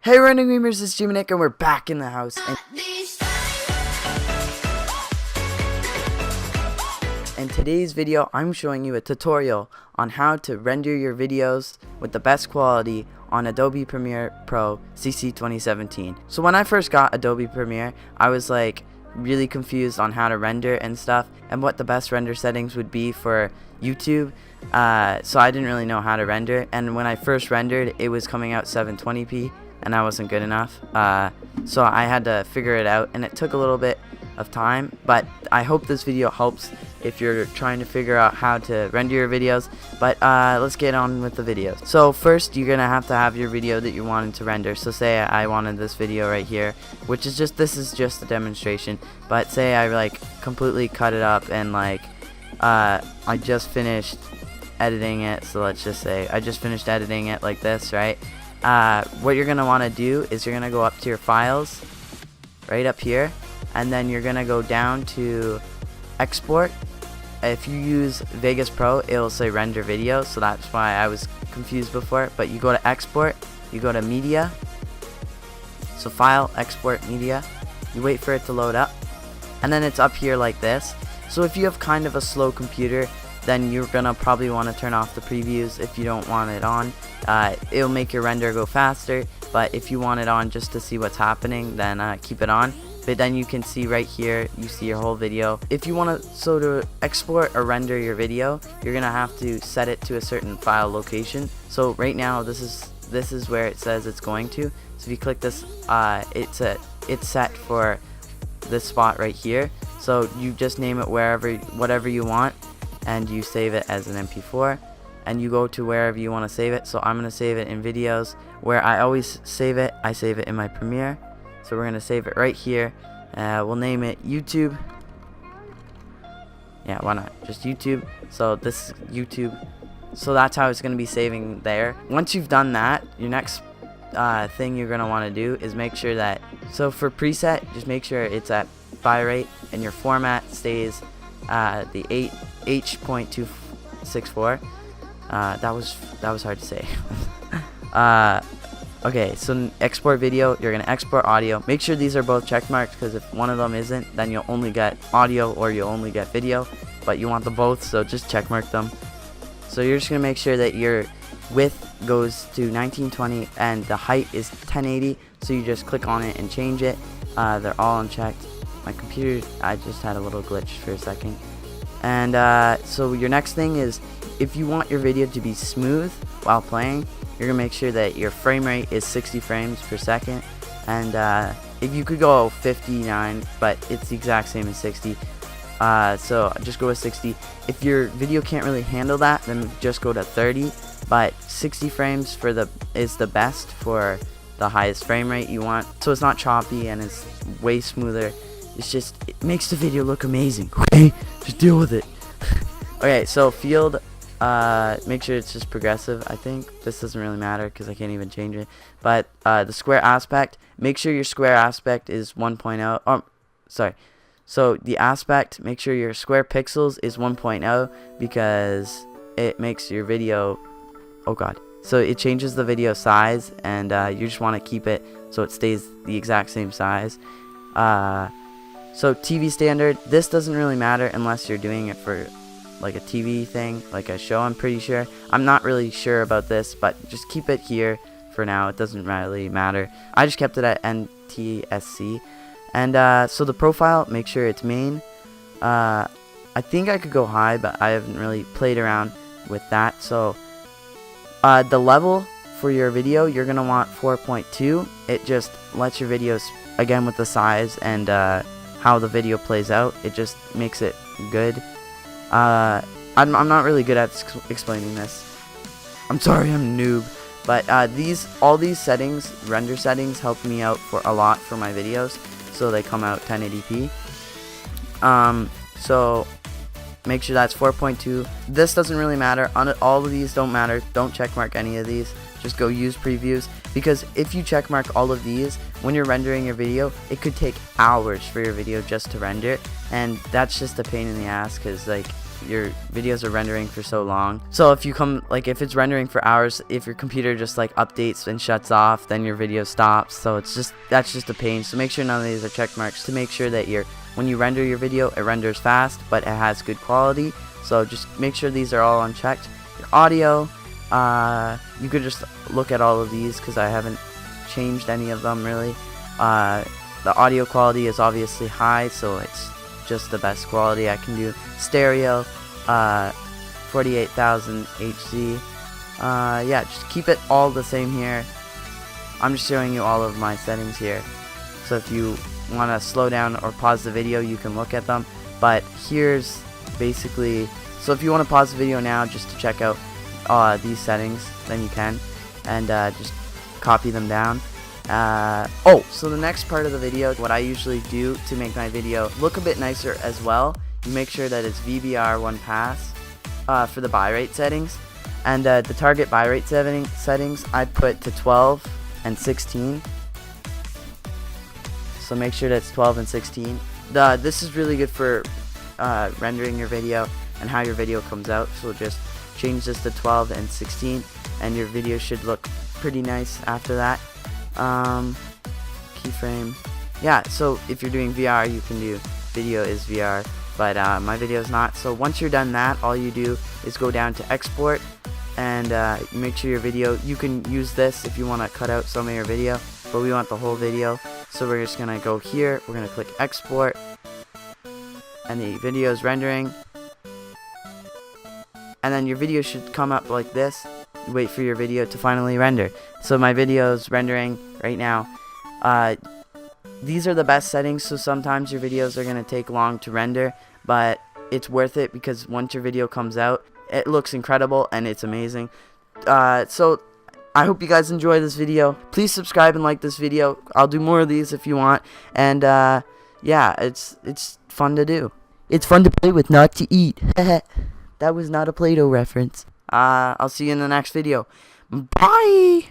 Hey Random Gamers, it's Jiminick and we're back in the house. In today's video, I'm showing you a tutorial on how to render your videos with the best quality on Adobe Premiere Pro CC 2017. So when I first got Adobe Premiere, I was like really confused on how to render and stuff and what the best render settings would be for YouTube. So I didn't really know how to render, and when I first rendered, it was coming out 720p and I wasn't good enough. So I had to figure it out, and it took a little bit of time, but I hope this video helps if you're trying to figure out how to render your videos. But let's get on with the video. So first, you're gonna have to have your video that you wanted to render. So say I wanted this video right here, which is just, this is just a demonstration, but say I like completely cut it up and like I just finished editing it. So let's just say I just finished editing it like this, right? What you're gonna want to do is you're gonna go up to your files right up here, and then you're gonna go down to export. If you use Vegas Pro, it'll say render video, so that's why I was confused before. But you go to export, you go to media, so file, export media, you wait for it to load up, and then it's up here like this. So if you have kind of a slow computer, then you're gonna probably want to turn off the previews if you don't want it on. It'll make your render go faster, but if you want it on just to see what's happening, then keep it on. But then you can see right here, you see your whole video. If you want to export or render your video, you're gonna have to set it to a certain file location. So right now, this is where it says it's going to. So if you click this, it's set for this spot right here. So you just name it whatever you want, and you save it as an MP4, and you go to wherever you want to save it. So I'm gonna save it in videos. Where I always save it, I save it in my Premiere. So we're gonna save it right here. We'll name it YouTube. Yeah, why not? Just YouTube. So this is YouTube. So that's how it's gonna be saving there. Once you've done that, your next thing you're gonna want to do is make sure that, so for preset, just make sure it's at bitrate and your format stays the H.264. That was hard to say. Okay, so export video, you're gonna export audio. Make sure these are both check marked, because if one of them isn't, then you'll only get audio or you'll only get video, but you want them both, so just check mark them. So you're just gonna make sure that your width goes to 1920 and the height is 1080, so you just click on it and change it. They're all unchecked. My computer, I just had a little glitch for a second. And so your next thing is, if you want your video to be smooth while playing, you're gonna make sure that your frame rate is 60 frames per second. And if you could go 59, but it's the exact same as 60. So just go with 60. If your video can't really handle that, then just go to 30. But 60 frames is the best for the highest frame rate you want. So it's not choppy and it's way smoother. It makes the video look amazing. Okay, just deal with it. Okay, so field, make sure it's just progressive. I think this doesn't really matter because I can't even change it. But the square aspect, make sure your square aspect is 1.0. Oh, sorry. So the aspect, make sure your square pixels is 1.0, because it makes your video, oh god. So it changes the video size, and you just want to keep it so it stays the exact same size. So TV standard, this doesn't really matter unless you're doing it for like a TV thing, like a show, I'm pretty sure. I'm not really sure about this, but just keep it here for now. It doesn't really matter. I just kept it at NTSC. And so the profile, make sure it's main. I think I could go high, but I haven't really played around with that. So the level for your video, you're gonna want 4.2. It just lets your videos, again with the size and how the video plays out, it just makes it good. I'm not really good at explaining this. I'm sorry, I'm a noob. But all these settings, render settings, help me out for a lot for my videos, so they come out 1080p. So make sure that's 4.2. This doesn't really matter. All of these don't matter. Don't checkmark any of these. Just go use previews, because if you checkmark all of these when you're rendering your video, it could take hours for your video just to render, and that's just a pain in the ass, because like your videos are rendering for so long. So if it's rendering for hours, if your computer just like updates and shuts off, then your video stops. So that's just a pain. So make sure none of these are check marks to make sure that when you render your video, it renders fast, but it has good quality. So just make sure these are all unchecked. Your audio, you could just look at all of these because I haven't changed any of them really. The audio quality is obviously high, so it's just the best quality I can do. Stereo, 48,000 HZ. Yeah, just keep it all the same here. I'm just showing you all of my settings here. So if you want to slow down or pause the video, you can look at them. But here's basically, so if you want to pause the video now just to check out these settings, then you can, and just copy them down. So the next part of the video, what I usually do to make my video look a bit nicer as well, you make sure that it's VBR 1 pass for the bitrate settings, and the target bitrate settings I put to 12 and 16. So make sure that's 12 and 16. This is really good for rendering your video and how your video comes out. So just change this to 12 and 16, and your video should look pretty nice after that. Keyframe, yeah, so if you're doing VR, you can do video is VR, but my video is not. So once you're done that, all you do is go down to export, and you make sure your video, you can use this if you want to cut out some of your video, but we want the whole video. So we're just gonna go here, we're gonna click export, and the video is rendering, and then your video should come up like this. You wait for your video to finally render. So my video is rendering right now. These are the best settings, so sometimes your videos are going to take long to render, but it's worth it because once your video comes out, it looks incredible and it's amazing. So I hope you guys enjoy this video. Please subscribe and like this video. I'll do more of these if you want, and yeah, it's fun to do. It's fun to play with, not to eat. That was not a Play-Doh reference. I'll see you in the next video. Bye!